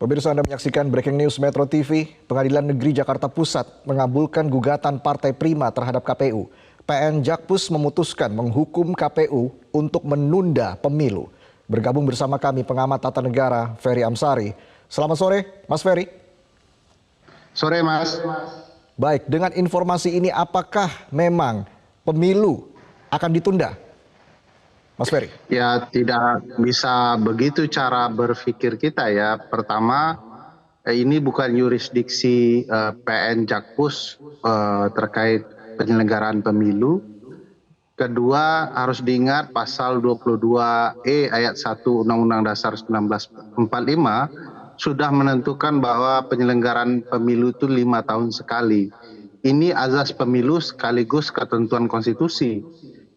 Pemirsa, Anda menyaksikan Breaking News Metro TV. Pengadilan Negeri Jakarta Pusat mengabulkan gugatan Partai Prima terhadap KPU. PN Jakpus memutuskan menghukum KPU untuk menunda pemilu. Bergabung bersama kami pengamat tata negara Ferry Amsari. Selamat sore, Mas Ferry. Sore, Mas. Baik, dengan informasi ini apakah memang pemilu akan ditunda, Mas Ferry? Ya, tidak bisa begitu cara berpikir kita ya. Pertama, ini bukan yurisdiksi PN Jakpus terkait penyelenggaraan pemilu. Kedua, harus diingat pasal 22E ayat 1 Undang-Undang Dasar 1945 sudah menentukan bahwa penyelenggaraan pemilu itu 5 tahun sekali. Ini azas pemilu sekaligus ketentuan konstitusi.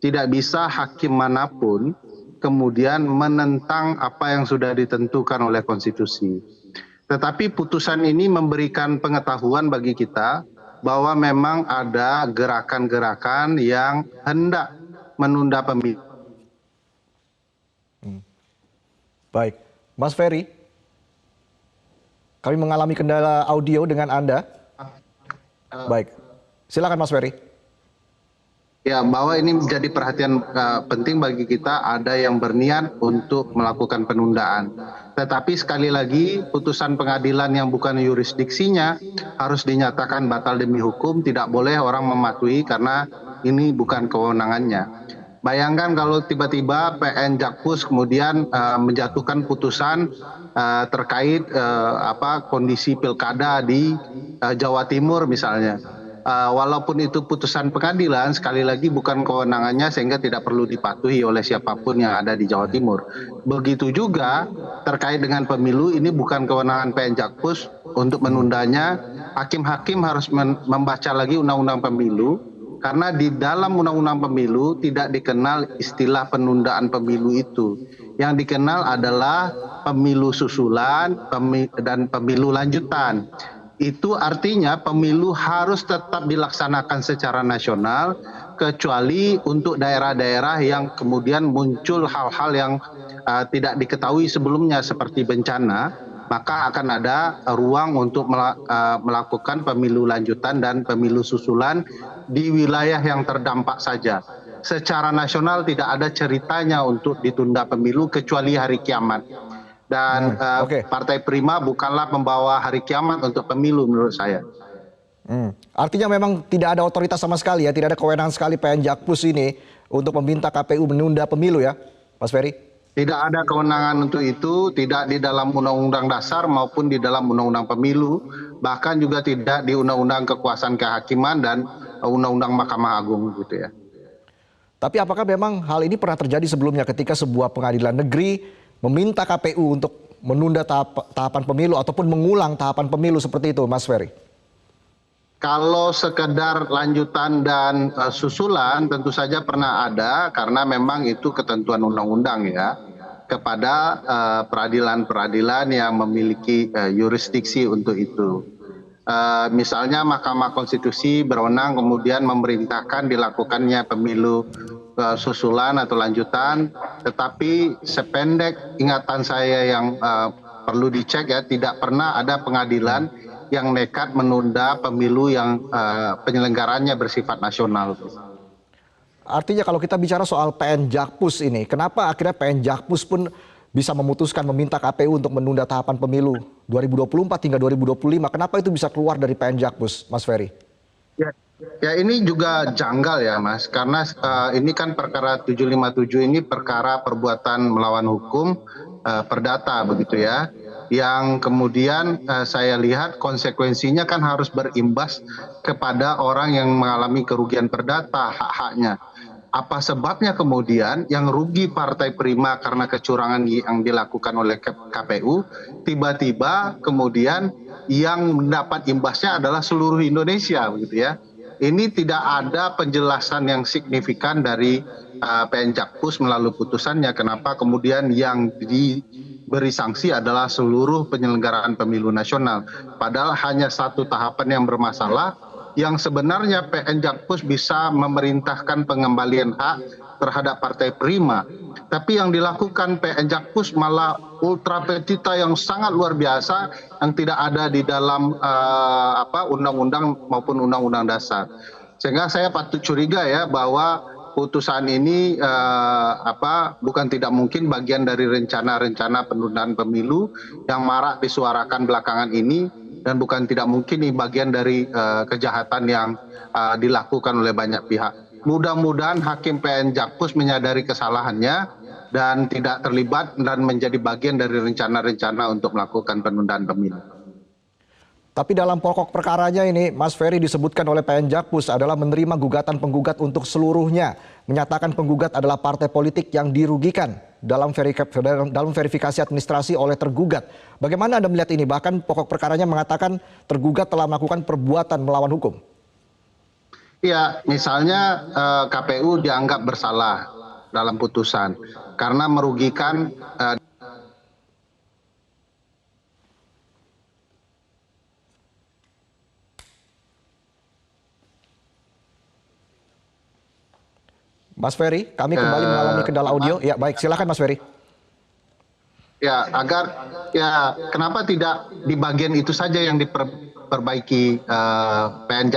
Tidak bisa hakim manapun kemudian menentang apa yang sudah ditentukan oleh konstitusi. Tetapi putusan ini memberikan pengetahuan bagi kita bahwa memang ada gerakan-gerakan yang hendak menunda pemilu. Baik, Mas Ferry, kami mengalami kendala audio dengan Anda. Baik, silakan Mas Ferry. Ya, bahwa ini menjadi perhatian penting bagi kita, ada yang berniat untuk melakukan penundaan. Tetapi sekali lagi, putusan pengadilan yang bukan yurisdiksinya harus dinyatakan batal demi hukum, tidak boleh orang mematuhi karena ini bukan kewenangannya. Bayangkan kalau tiba-tiba PN Jakpus kemudian menjatuhkan putusan terkait kondisi pilkada di Jawa Timur misalnya. Walaupun itu putusan pengadilan, sekali lagi bukan kewenangannya sehingga tidak perlu dipatuhi oleh siapapun yang ada di Jawa Timur. Begitu juga terkait dengan pemilu, ini bukan kewenangan PN Jakpus untuk menundanya. Hakim-hakim harus membaca lagi undang-undang pemilu, karena di dalam undang-undang pemilu tidak dikenal istilah penundaan pemilu itu. Yang dikenal adalah pemilu susulan dan pemilu lanjutan. Itu artinya pemilu harus tetap dilaksanakan secara nasional, kecuali untuk daerah-daerah yang kemudian muncul hal-hal yang tidak diketahui sebelumnya seperti bencana, maka akan ada ruang untuk melakukan pemilu lanjutan dan pemilu susulan di wilayah yang terdampak saja. Secara nasional tidak ada ceritanya untuk ditunda pemilu kecuali hari kiamat. Dan Partai Prima bukanlah membawa hari kiamat untuk pemilu menurut saya. Artinya memang tidak ada otoritas sama sekali ya, tidak ada kewenangan sekali PN Jakpus ini untuk meminta KPU menunda pemilu ya, Mas Ferry? Tidak ada kewenangan untuk itu, tidak di dalam Undang-Undang Dasar maupun di dalam Undang-Undang Pemilu, bahkan juga tidak di Undang-Undang Kekuasaan Kehakiman dan Undang-Undang Mahkamah Agung gitu ya. Tapi apakah memang hal ini pernah terjadi sebelumnya ketika sebuah pengadilan negeri meminta KPU untuk menunda tahapan pemilu ataupun mengulang tahapan pemilu seperti itu, Mas Ferry? Kalau sekedar lanjutan dan susulan tentu saja pernah ada, karena memang itu ketentuan undang-undang ya, kepada peradilan-peradilan yang memiliki yurisdiksi untuk itu. Misalnya Mahkamah Konstitusi berwenang kemudian memerintahkan dilakukannya pemilu susulan atau lanjutan, tetapi sependek ingatan saya yang perlu dicek ya, tidak pernah ada pengadilan yang nekat menunda pemilu yang penyelenggarannya bersifat nasional. Artinya kalau kita bicara soal PN Jakpus ini, kenapa akhirnya PN Jakpus pun bisa memutuskan meminta KPU untuk menunda tahapan pemilu 2024 hingga 2025? Kenapa itu bisa keluar dari PN Jakpus, Mas Ferry? Ya ini juga janggal ya Mas, karena ini kan perkara 757 ini perkara perbuatan melawan hukum perdata begitu ya, yang kemudian saya lihat konsekuensinya kan harus berimbas kepada orang yang mengalami kerugian perdata hak-haknya. Apa sebabnya kemudian yang rugi Partai Prima karena kecurangan yang dilakukan oleh KPU, tiba-tiba kemudian yang mendapat imbasnya adalah seluruh Indonesia begitu ya. Ini tidak ada penjelasan yang signifikan dari PN Jakpus melalui putusannya, kenapa kemudian yang diberi sanksi adalah seluruh penyelenggaraan pemilu nasional. Padahal hanya satu tahapan yang bermasalah, yang sebenarnya PN Jakpus bisa memerintahkan pengembalian hak terhadap Partai Prima. Tapi yang dilakukan PN Jakpus malah ultra petita yang sangat luar biasa yang tidak ada di dalam undang-undang maupun undang-undang dasar. Sehingga saya patut curiga ya bahwa putusan ini bukan tidak mungkin bagian dari rencana-rencana penundaan pemilu yang marak disuarakan belakangan ini, dan bukan tidak mungkin ini bagian dari kejahatan yang dilakukan oleh banyak pihak. Mudah-mudahan Hakim PN Jakpus menyadari kesalahannya dan tidak terlibat dan menjadi bagian dari rencana-rencana untuk melakukan penundaan pemilu. Tapi dalam pokok perkaranya ini, Mas Ferry, disebutkan oleh PN Jakpus adalah menerima gugatan penggugat untuk seluruhnya. Menyatakan penggugat adalah partai politik yang dirugikan dalam verifikasi administrasi oleh tergugat. Bagaimana Anda melihat ini? Bahkan pokok perkaranya mengatakan tergugat telah melakukan perbuatan melawan hukum. Ya, misalnya KPU dianggap bersalah dalam putusan karena merugikan Mas Ferry, kami kembali mengalami kendala audio. Ya, baik, silakan Mas Ferry. ya kenapa tidak di bagian itu saja yang diperbaiki PN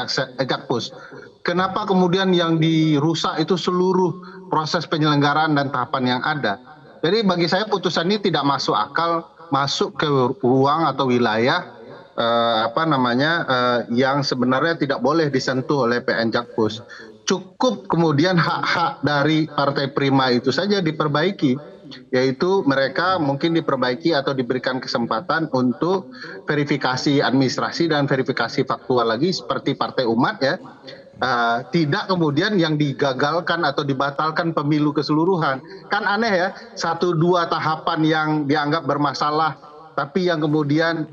Jakpus? Kenapa kemudian yang dirusak itu seluruh proses penyelenggaraan dan tahapan yang ada? Jadi bagi saya putusan ini tidak masuk akal, masuk ke ruang atau wilayah yang sebenarnya tidak boleh disentuh oleh PN Jakpus. Cukup kemudian hak-hak dari Partai Prima itu saja diperbaiki, yaitu mereka mungkin diperbaiki atau diberikan kesempatan untuk verifikasi administrasi dan verifikasi faktual lagi seperti Partai Umat ya. Tidak kemudian yang digagalkan atau dibatalkan pemilu keseluruhan. Kan aneh ya, 1-2 tahapan yang dianggap bermasalah tapi yang kemudian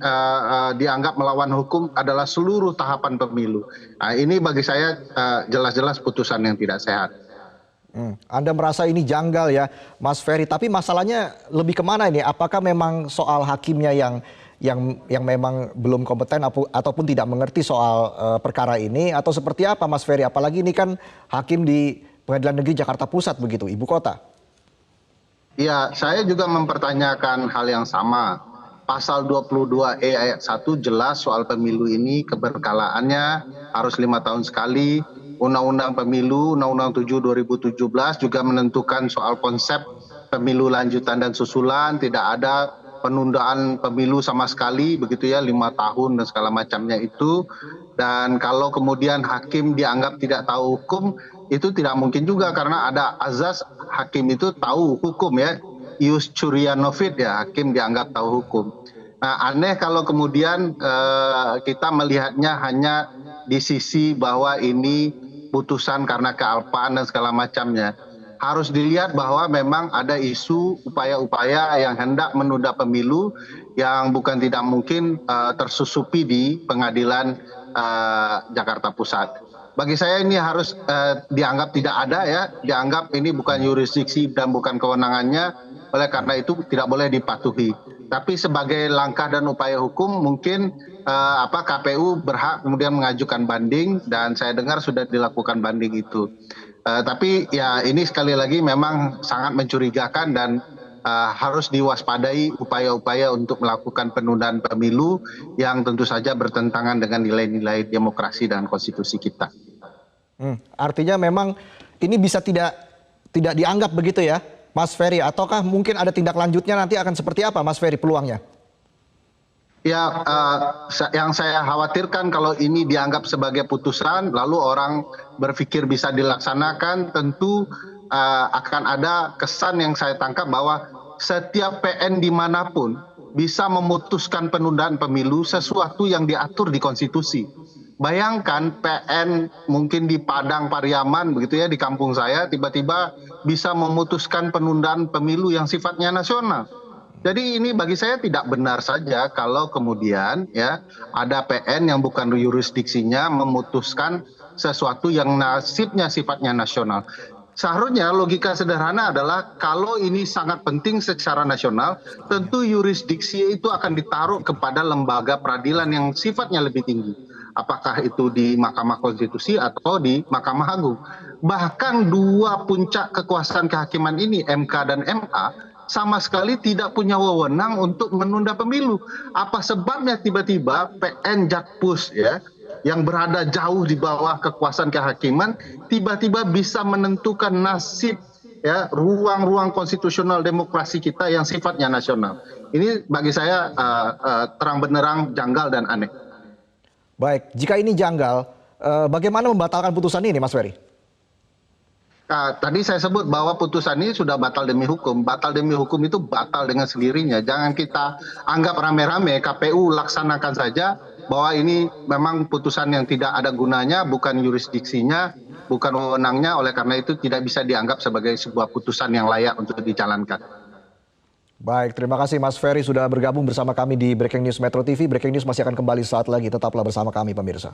dianggap melawan hukum adalah seluruh tahapan pemilu. Nah, ini bagi saya jelas-jelas putusan yang tidak sehat. Anda merasa ini janggal ya, Mas Ferry. Tapi masalahnya lebih kemana ini? Apakah memang soal hakimnya yang memang belum kompeten ataupun tidak mengerti soal perkara ini, atau seperti apa, Mas Ferry? Apalagi ini kan hakim di Pengadilan Negeri Jakarta Pusat begitu, ibu kota. Ya, saya juga mempertanyakan hal yang sama. Pasal 22E ayat 1 jelas soal pemilu ini keberkalaannya harus 5 tahun sekali. Undang-Undang Pemilu, Undang-Undang 7 2017 juga menentukan soal konsep pemilu lanjutan dan susulan, tidak ada penundaan pemilu sama sekali begitu ya, 5 tahun dan segala macamnya itu. Dan kalau kemudian hakim dianggap tidak tahu hukum, itu tidak mungkin juga karena ada azas hakim itu tahu hukum ya. Ius curia novit ya, hakim dianggap tahu hukum. Nah, aneh kalau kemudian kita melihatnya hanya di sisi bahwa ini putusan karena kealpaan dan segala macamnya. Harus dilihat bahwa memang ada isu upaya-upaya yang hendak menunda pemilu yang bukan tidak mungkin tersusupi di Pengadilan Jakarta Pusat. Bagi saya ini harus dianggap tidak ada ya, dianggap ini bukan yurisdiksi dan bukan kewenangannya, oleh karena itu tidak boleh dipatuhi. Tapi sebagai langkah dan upaya hukum mungkin KPU berhak kemudian mengajukan banding dan saya dengar sudah dilakukan banding itu. Tapi ya ini sekali lagi memang sangat mencurigakan dan harus diwaspadai upaya-upaya untuk melakukan penundaan pemilu yang tentu saja bertentangan dengan nilai-nilai demokrasi dan konstitusi kita. Artinya memang ini bisa tidak dianggap begitu ya, Mas Ferry, ataukah mungkin ada tindak lanjutnya nanti akan seperti apa, Mas Ferry, peluangnya? Ya, yang saya khawatirkan kalau ini dianggap sebagai putusan, lalu orang berpikir bisa dilaksanakan, tentu akan ada kesan yang saya tangkap bahwa setiap PN dimanapun bisa memutuskan penundaan pemilu sesuatu yang diatur di konstitusi. Bayangkan PN mungkin di Padang Pariaman begitu ya, di kampung saya tiba-tiba bisa memutuskan penundaan pemilu yang sifatnya nasional. Jadi ini bagi saya tidak benar saja kalau kemudian ya ada PN yang bukan yurisdiksinya memutuskan sesuatu yang nasibnya sifatnya nasional. Seharusnya logika sederhana adalah kalau ini sangat penting secara nasional, tentu yurisdiksi itu akan ditaruh kepada lembaga peradilan yang sifatnya lebih tinggi. Apakah itu di Mahkamah Konstitusi atau di Mahkamah Agung. Bahkan dua puncak kekuasaan kehakiman ini, MK dan MA, sama sekali tidak punya wewenang untuk menunda pemilu. Apa sebabnya tiba-tiba PN Jakpus ya, yang berada jauh di bawah kekuasaan kehakiman, tiba-tiba bisa menentukan nasib ya ruang-ruang konstitusional demokrasi kita yang sifatnya nasional. Ini bagi saya terang benderang janggal dan aneh. Baik, jika ini janggal, bagaimana membatalkan putusan ini, Mas Ferry? Tadi saya sebut bahwa putusan ini sudah batal demi hukum. Batal demi hukum itu batal dengan sendirinya. Jangan kita anggap rame-rame, KPU laksanakan saja bahwa ini memang putusan yang tidak ada gunanya, bukan yurisdiksinya, bukan wewenangnya, oleh karena itu tidak bisa dianggap sebagai sebuah putusan yang layak untuk dijalankan. Baik, terima kasih Mas Ferry sudah bergabung bersama kami di Breaking News Metro TV. Breaking News masih akan kembali saat lagi, tetaplah bersama kami pemirsa.